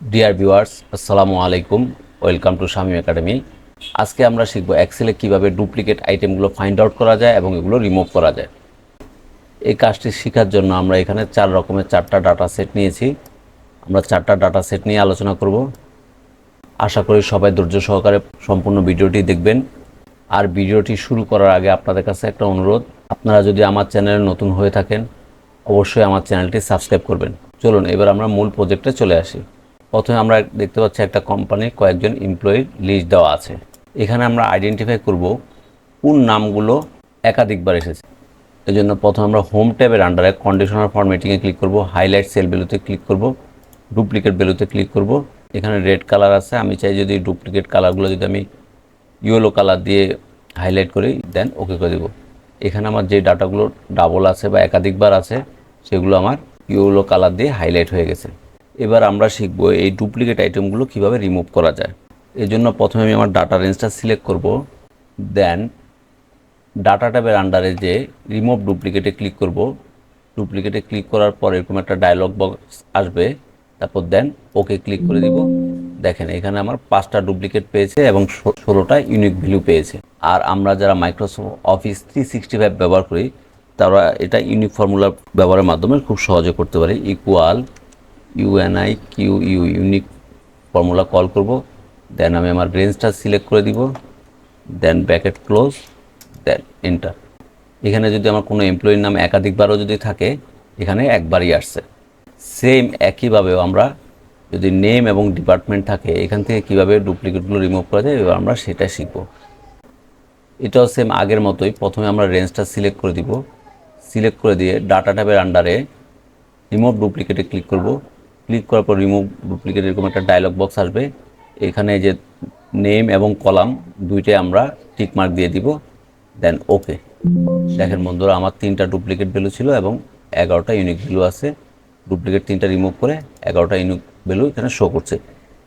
Dear viewers, আসসালামু আলাইকুম। Welcome to Shamim academy. আজকে আমরা শিখব এক্সেলে কিভাবে ডুপ্লিকেট আইটেমগুলো ফাইন্ড আউট করা যায় এবং এগুলো রিমুভ করা যায়। এই কাজটি শেখার জন্য আমরা এখানে 4 রকমের 4টা ডাটা সেট নিয়েছি। আমরা 4টা ডাটা সেট নিয়ে আলোচনা করব। আশা করি সবাই ধৈর্য সহকারে সম্পূর্ণ ভিডিওটি দেখবেন। আর ভিডিওটি শুরু করার আগে আপনাদের কাছে একটা অনুরোধ, আপনারা যদি আমার চ্যানেলে নতুন হয়ে থাকেন অবশ্যই আমার চ্যানেলটি সাবস্ক্রাইব করবেন। চলুন এবার আমরা মূল প্রজেক্টে চলে আসি। প্রথমে আমরা দেখতে পাচ্ছি একটা কোম্পানির কয়েকজন এমপ্লয়ির লিস্ট দেওয়া আছে। এখানে আমরা আইডেন্টিফাই করব কোন নামগুলো একাধিকবার এসেছে। এজন্য প্রথমে আমরা হোম ট্যাবের আন্ডারে কন্ডিশনাল ফরম্যাটিংয়ে ক্লিক করব, হাইলাইট সেল ভ্যালুতে ক্লিক করব, ডুপ্লিকেট ভ্যালুতে ক্লিক করব। এখানে রেড কালার আছে, আমি চাই যদি ডুপ্লিকেট কালারগুলো যদি আমি ইয়েলো কালার দিয়ে হাইলাইট করি দেন ওকে করে দেব। এখানে আমার যে ডাটাগুলো ডাবল আছে বা একাধিকবার আছে সেগুলো আমার ইয়েলো কালার দিয়ে হাইলাইট হয়ে গেছে। এবার আমরা শিখব এই ডুপ্লিকেট আইটেমগুলো কিভাবে রিমুভ করা যায়। এর জন্য প্রথমে আমি আমার ডাটা রেঞ্জটা সিলেক্ট করব, দেন ডাটা ট্যাবের আন্ডারে যে রিমুভ ডুপ্লিকেটে ক্লিক করব। ডুপ্লিকেটে ক্লিক করার পর এরকম একটা ডায়লগ বক্স আসবে, তারপর দেন ওকে ক্লিক করে দিব। দেখেন এখানে আমার 5টা ডুপ্লিকেট পেয়েছে এবং 16টা ইউনিক ভ্যালু পেয়েছে। আর আমরা যারা মাইক্রোসফট অফিস 365 ব্যবহার করি তারা এটা ইউনিক ফর্মুলা ব্যবহারের মাধ্যমে খুব সহজে করতে পারি। Equal UNIQU unique formula call করব, দেন আমি আমার রেঞ্জটা সিলেক্ট করে দিব, দেন ব্র্যাকেট ক্লোজ, দেন এন্টার। এখানে যদি আমার কোনো এমপ্লয়ির নাম একাধিকবারও যদি থাকে এখানে একবারই আসছে। সেম একইভাবেও আমরা যদি নেম এবং ডিপার্টমেন্ট থাকে এখান থেকে কীভাবে ডুপ্লিকেটগুলো রিমুভ করা যায় এবার আমরা সেটা শিখব। এটাও সেম আগের মতোই, প্রথমে আমরা রেঞ্জটা সিলেক্ট করে দিব, সিলেক্ট করে দিয়ে ডাটা ট্যাবের আন্ডারে রিমুভ ডুপ্লিকেটে ক্লিক করব। ক্লিক করার পর রিমুভ ডুপ্লিকেট এরকম একটা ডায়লগ বক্স আসবে। এখানে যে নেম এবং কলাম দুইটাই আমরা টিক মার্ক দিয়ে দিব, দেন ওকে। দেখেন বন্ধুরা আমার 3টা ডুপ্লিকেট ভ্যালু ছিল এবং 11টা ইউনিক ভ্যালু আছে। ডুপ্লিকেট 3টা রিমুভ করে 11টা ইউনিক ভ্যালু এখানে শো করছে।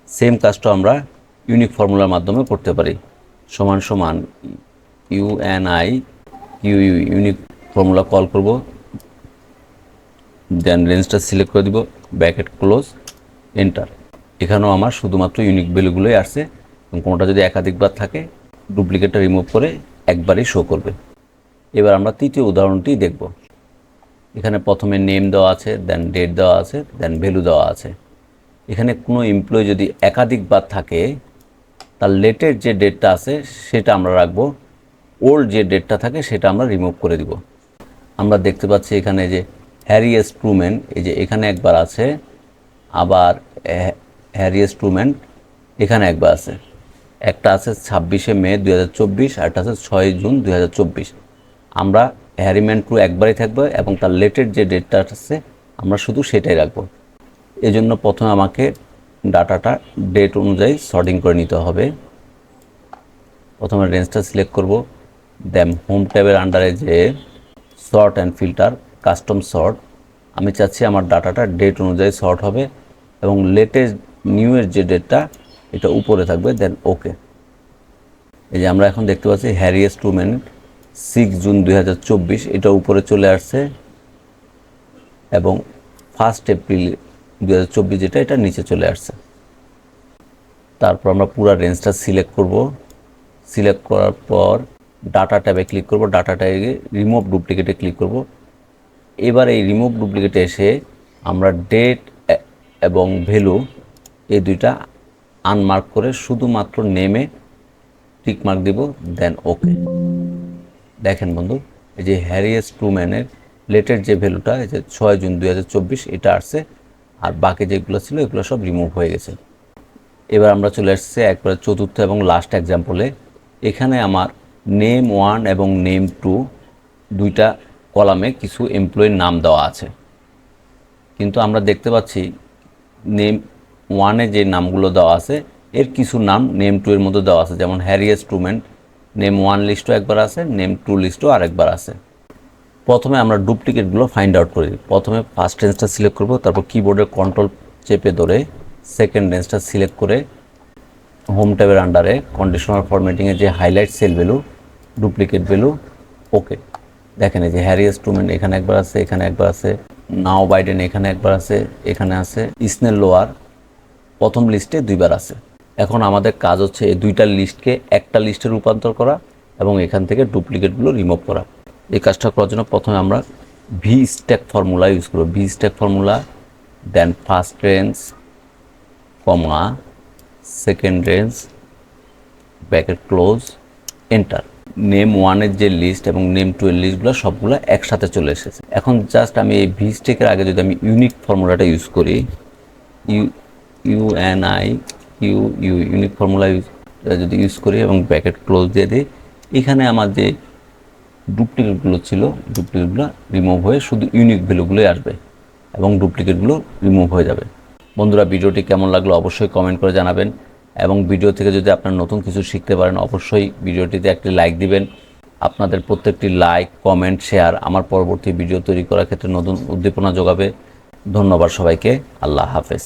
সেম কাজটা আমরা ইউনিক ফর্মুলার মাধ্যমে করতে পারি। সমান সমান UNIQU ইউনিক ফর্মুলা কল করব, দেন রেঞ্জটা সিলেক্ট করে দিব, ব্র্যাকেট ক্লোজ, এন্টার। এখানেও আমার শুধুমাত্র ইউনিক ভ্যালুগুলোই আসছে এবং কোনোটা যদি একাধিকবার থাকে ডুপ্লিকেটটা রিমুভ করে একবারই শো করবে। এবার আমরা তৃতীয় উদাহরণটি দেখব। এখানে প্রথমে নেম দেওয়া আছে, দেন ডেট দেওয়া আছে, দেন ভ্যালু দেওয়া আছে। এখানে কোনো এমপ্লয়ি যদি একাধিকবার থাকে তার লেটের যে ডেটটা আছে সেটা আমরা রাখবো, ওল্ড যে ডেটটা থাকে সেটা আমরা রিমুভ করে দিব। আমরা দেখতে পাচ্ছি এখানে যে হ্যারি স্ট্রুম্যান, এই যে এখানে একবার আছে, আবার হ্যারি স্ট্রুম্যান এখানে একবার আছে। একটা আছে 26শে মে 2024 আর একটা আছে 6ই জুন 2024। আমরা হ্যারিম্যান টু একবারই থাকবে এবং তার লেটের যে ডেটটা আছে আমরা শুধু সেটাই রাখবো। এজন্য প্রথমে আমাকে ডাটাটা ডেট অনুযায়ী সর্টিং করে নিতে হবে। প্রথমে রেঞ্জটা সিলেক্ট করব, দেন হোম ট্যাবের আন্ডারে যে sort and filter, custom sort, আমি চাচ্ছি আমার ডাটাটা ডেট অনুযায়ী সর্ট হবে এবং লেটেস্ট নিউয়ের যে ডেটটা এটা উপরে থাকবে, দেন ওকে। এই যে আমরা এখন দেখতে পাচ্ছি হ্যারি স্ট্রুম্যান 6 জুন 2024 এটা উপরে চলে আসছে এবং 1 এপ্রিল 2024 যেটা এটা নিচে চলে আসছে। তারপর আমরা পুরো রেঞ্জটা সিলেক্ট করব, সিলেক্ট করার পর ডাটা ট্যাবে ক্লিক করব, ডাটা ট্যাবে রিমুভ ডুপ্লিকেটে ক্লিক করব। এবার এই রিমুভ ডুপ্লিকেটে এসে আমরা ডেট এবং ভ্যালু এই দুইটা আনমার্ক করে শুধুমাত্র নেমে টিক মার্ক দিব, দেন ওকে। দেখেন বন্ধু এই যে হ্যারি স্ট্রুম্যানের লেটের যে ভ্যালুটা এই যে 6 জুন 2024 এটা আসছে আর বাকি যেগুলো ছিল এগুলো সব রিমুভ হয়ে গেছে। এবার আমরা চলে আসছে একবারে চতুর্থ এবং লাস্ট এক্সাম্পলে। এখানে আমার নেম 1 এবং নেম 2 দুইটা কলামে কিছু এমপ্লয়ির নাম দেওয়া আছে, কিন্তু আমরা দেখতে পাচ্ছি নেম 1-এ যে নামগুলো দেওয়া আছে এর কিছু নাম নেম 2 এর মধ্যে দেওয়া আছে, যেমন হ্যারি স্ট্রুম্যান নেম 1 লিস্টও একবার আছে, নেম 2 লিস্টও আরেকবার আছে। প্রথমে আমরা ডুপ্লিকেটগুলো ফাইন্ড আউট করি। প্রথমে ফার্স্ট রেঞ্জটা সিলেক্ট করব, তারপর কিবোর্ডের কন্ট্রোল চেপে ধরে সেকেন্ড রেঞ্জটা সিলেক্ট করে হোম ট্যাবের আন্ডারে কন্ডিশনাল ফরম্যাটিংয়ে যে highlight cell value, duplicate value, okay. দেখেন এই যে হ্যারি স্ট্রুম্যান এখানে একবার আছে, এখানে একবার আছে, নাও বাইডেন এখানে একবার আছে, এখানে আছে, স্নেল লোয়ার প্রথম লিস্টে 2বার আছে। এখন আমাদের কাজ হচ্ছে এই 2টা লিস্টকে একটা লিস্টে রূপান্তর করা এবং এখান থেকে ডুপ্লিকেটগুলো রিমুভ করা। এই কাজটা করার জন্য প্রথমে আমরা ভি স্ট্যাক ফর্মুলা ইউজ করব। V stack formula, then first range, comma, second range, bracket close, enter. Name 1-এর যে লিস্ট এবং নেম 2-এর লিস্টগুলো সবগুলো একসাথে চলে এসেছে। এখন জাস্ট আমি এই ভি স্ট্যাকের আগে যদি আমি ইউনিক ফর্মুলাটা ইউজ করি, ইউনিক ফর্মুলা যদি ইউজ করি এবং ব্র্যাকেট ক্লোজ দিয়ে দিই, এখানে আমার যে ডুপ্লিকেটগুলো ছিল ডুপ্লিকেটগুলো রিমুভ হয়ে শুধু ইউনিক ভ্যালুগুলোই আসবে এবং ডুপ্লিকেটগুলো রিমুভ হয়ে যাবে। বন্ধুরা, ভিডিওটি কেমন লাগলো অবশ্যই কমেন্ট করে জানাবেন এবং ভিডিও থেকে যদি আপনারা নতুন কিছু শিখতে পারেন অবশ্যই ভিডিওটিতে একটি লাইক দিবেন। আপনাদের প্রত্যেকটি লাইক, কমেন্ট, শেয়ার আমার পরবর্তী ভিডিও তৈরি করার ক্ষেত্রে নতুন উদ্দীপনা যোগাবে। ধন্যবাদ সবাইকে। আল্লাহ হাফেজ।